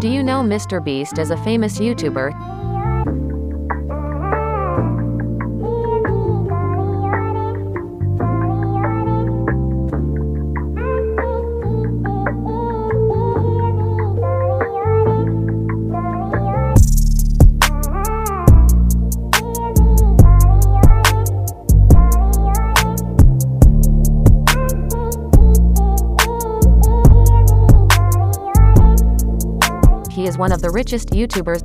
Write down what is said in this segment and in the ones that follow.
Do you know Mr. Beast is a famous YouTuber? He is one of the richest YouTubers.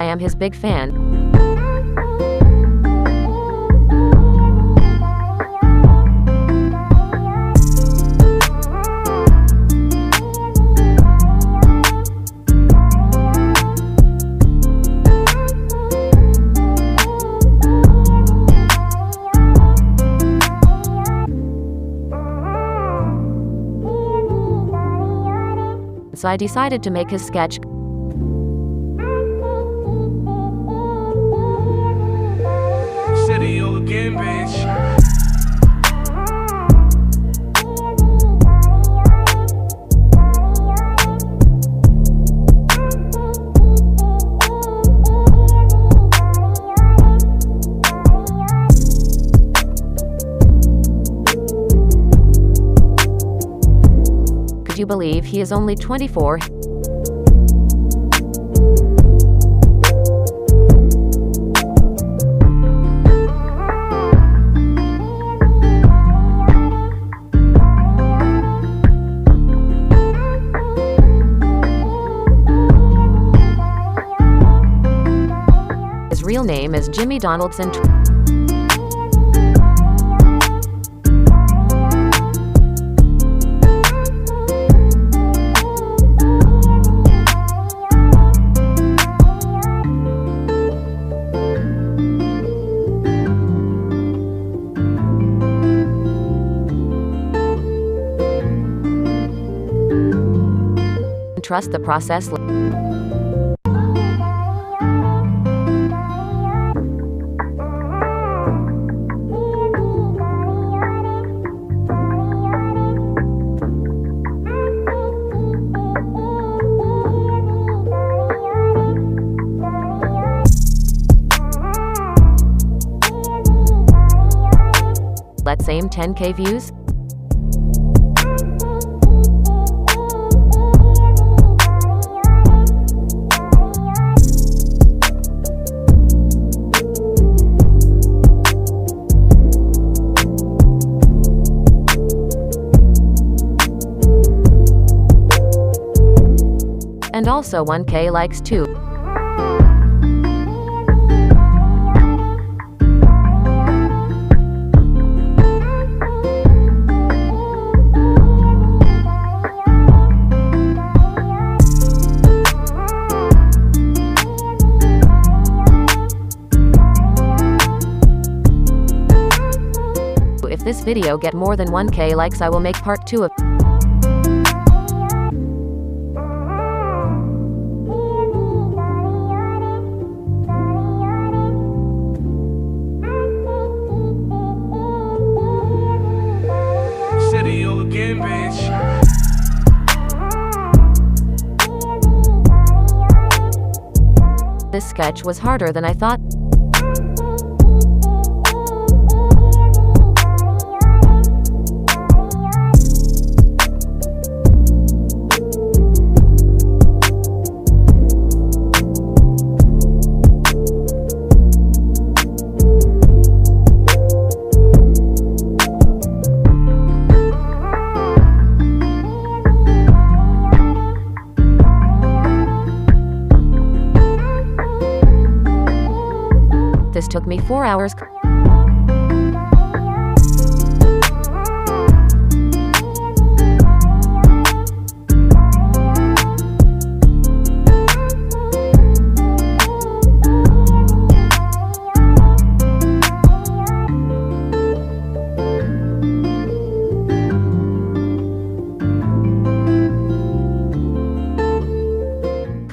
I am his big fan. So I decided to make his sketch. City again, bitch. Could you believe he is only 24? His real name is Jimmy Donaldson. Trust the process. Let's aim 10K views. And also 1K likes too. If this video get more than 1K likes, I will make part 2 of City again, bitch. This sketch was harder than I thought. This took me 4 hours.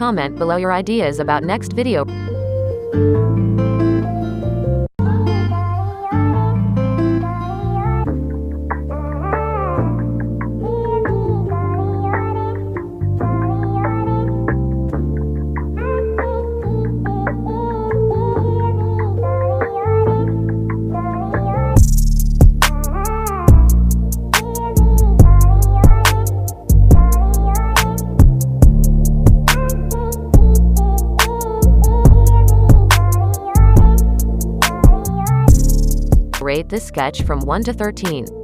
comment below your ideas about next video. Rate this sketch from 1 to 13.